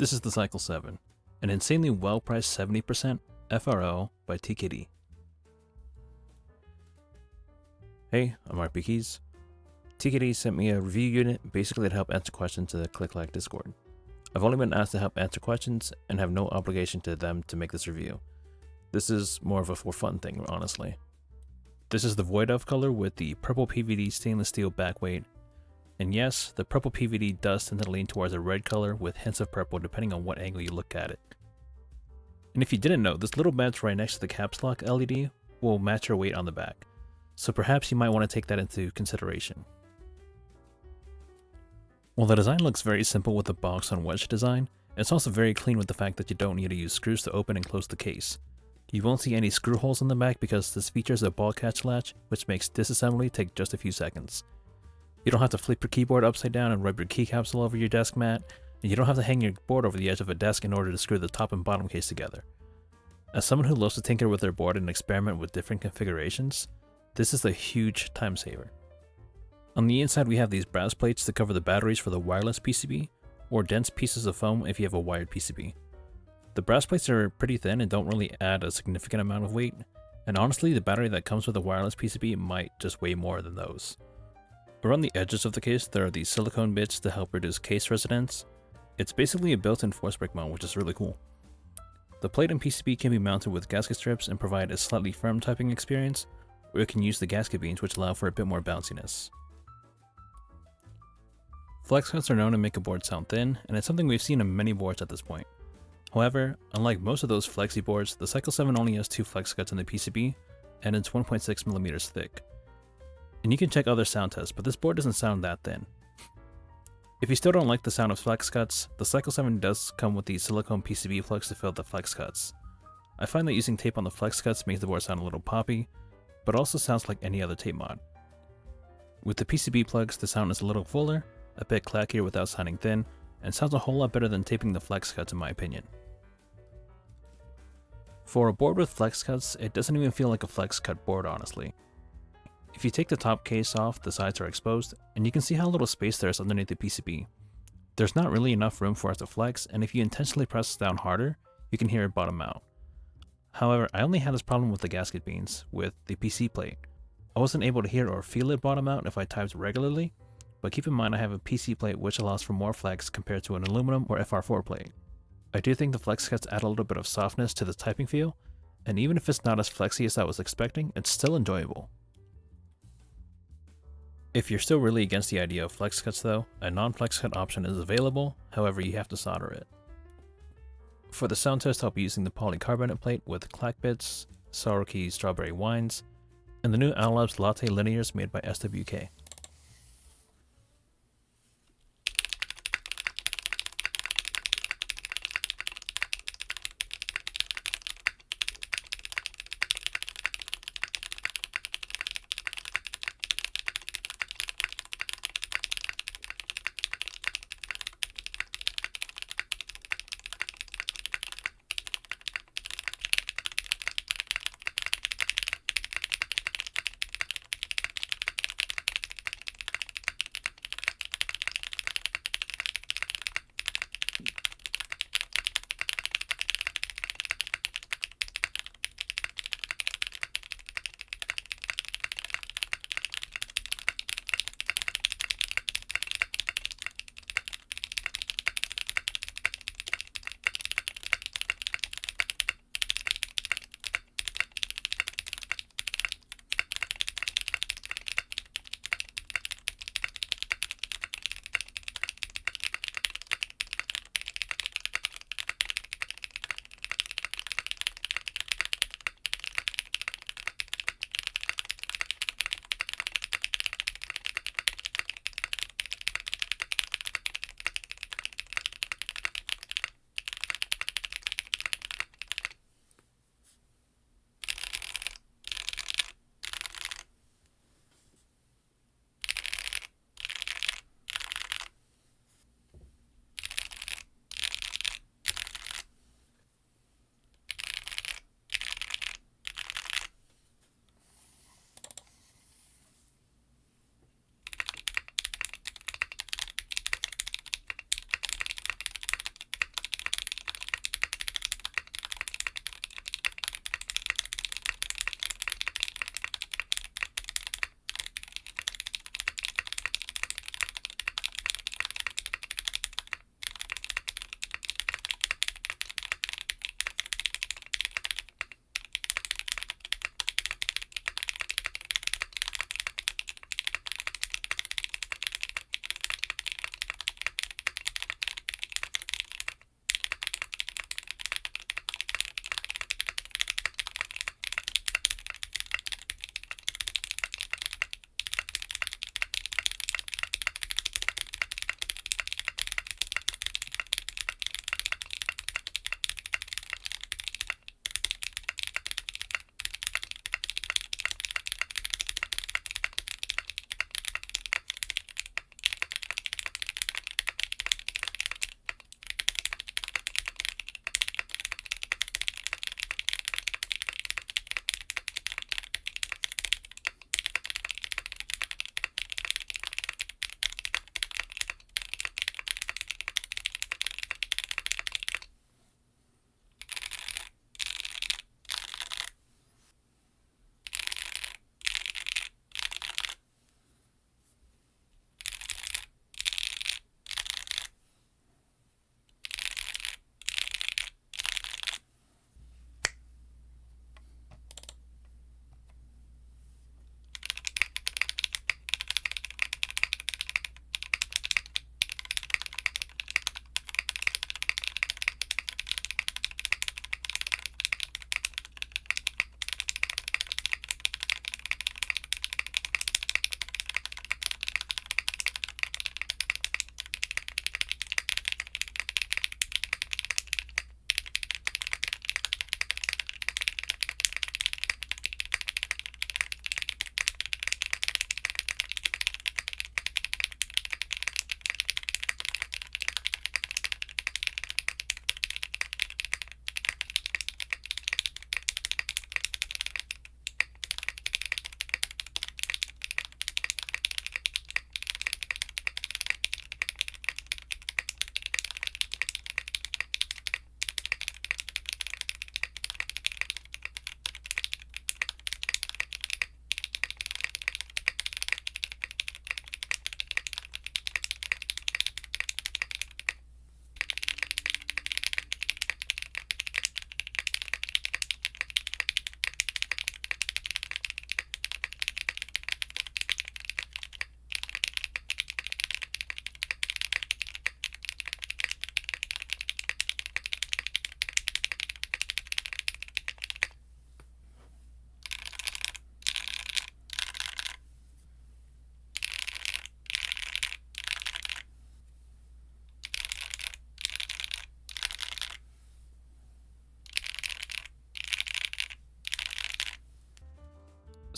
This is the Cycle7, an insanely well-priced 70% FRO by TKD. Hey, I'm RP Keys. TKD sent me a review unit basically to help answer questions in the ClickLack Discord. I've only been asked to help answer questions and have no obligation to them to make this review. This is more of a for fun thing, honestly. This is the Void Elf color with the purple PVD stainless steel backweight. And yes, the purple PVD does tend to lean towards a red color with hints of purple depending on what angle you look at it. And if you didn't know, this little badge right next to the caps lock LED will match your weight on the back. So perhaps you might want to take that into consideration. While the design looks very simple with the box on wedge design, it's also very clean with the fact that you don't need to use screws to open and close the case. You won't see any screw holes in the back because this features a ball catch latch, which makes disassembly take just a few seconds. You don't have to flip your keyboard upside down and rub your keycaps all over your desk mat, and you don't have to hang your board over the edge of a desk in order to screw the top and bottom case together. As someone who loves to tinker with their board and experiment with different configurations, this is a huge time saver. On the inside we have these brass plates to cover the batteries for the wireless PCB, or dense pieces of foam if you have a wired PCB. The brass plates are pretty thin and don't really add a significant amount of weight, and honestly the battery that comes with a wireless PCB might just weigh more than those. Around the edges of the case there are these silicone bits to help reduce case resonance. It's basically a built-in force brake mount, which is really cool. The plate and PCB can be mounted with gasket strips and provide a slightly firm typing experience, or you can use the gasket beans which allow for a bit more bounciness. Flex cuts are known to make a board sound thin, and it's something we've seen in many boards at this point. However, unlike most of those flexi boards, the Cycle7 only has 2 flex cuts in the PCB, and it's 1.6mm thick. And you can check other sound tests, but this board doesn't sound that thin. If you still don't like the sound of flex cuts, the Cycle7 does come with these silicone PCB plugs to fill the flex cuts. I find that using tape on the flex cuts makes the board sound a little poppy, but also sounds like any other tape mod. With the PCB plugs, the sound is a little fuller, a bit clackier without sounding thin, and sounds a whole lot better than taping the flex cuts in my opinion. For a board with flex cuts, it doesn't even feel like a flex cut board honestly. If you take the top case off, the sides are exposed, and you can see how little space there is underneath the PCB. There's not really enough room for us to flex, and if you intentionally press down harder, you can hear it bottom out. However, I only had this problem with the gasket beans, with the PC plate. I wasn't able to hear or feel it bottom out if I typed regularly, but keep in mind I have a PC plate which allows for more flex compared to an aluminum or FR4 plate. I do think the flex cuts add a little bit of softness to the typing feel, and even if it's not as flexy as I was expecting, it's still enjoyable. If you're still really against the idea of flex cuts though, a non-flex cut option is available, however you have to solder it. For the sound test I'll be using the polycarbonate plate with Clackbits, Sour Key Strawberry Wines, and the new Owlab Latte linears made by SWK.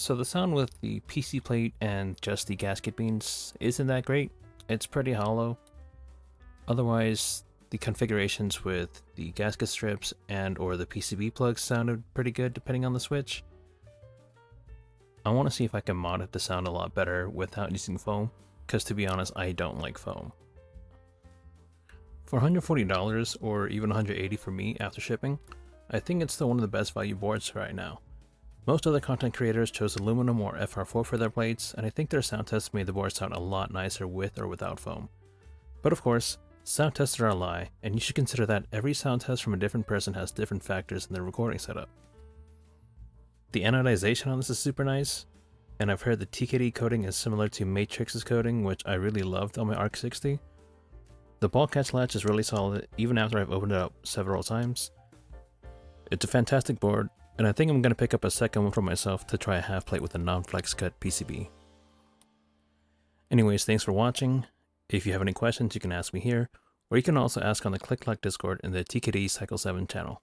So the sound with the PC plate and just the gasket beans isn't that great. It's pretty hollow. Otherwise, the configurations with the gasket strips and or the PCB plugs sounded pretty good depending on the switch. I want to see if I can mod it to sound a lot better without using foam, because to be honest, I don't like foam. For $140 or even $180 for me after shipping, I think it's still one of the best value boards right now. Most other content creators chose aluminum or FR4 for their plates, and I think their sound tests made the board sound a lot nicer with or without foam. But of course, sound tests are a lie, and you should consider that every sound test from a different person has different factors in their recording setup. The anodization on this is super nice, and I've heard the TKD coating is similar to Matrix's coating, which I really loved on my ARC 60. The ball catch latch is really solid even after I've opened it up several times. It's a fantastic board, and I think I'm going to pick up a second one for myself to try a half plate with a non-flex cut PCB. Anyways, thanks for watching. If you have any questions, you can ask me here, or you can also ask on the ClickClack Discord in the TKD Cycle7 channel.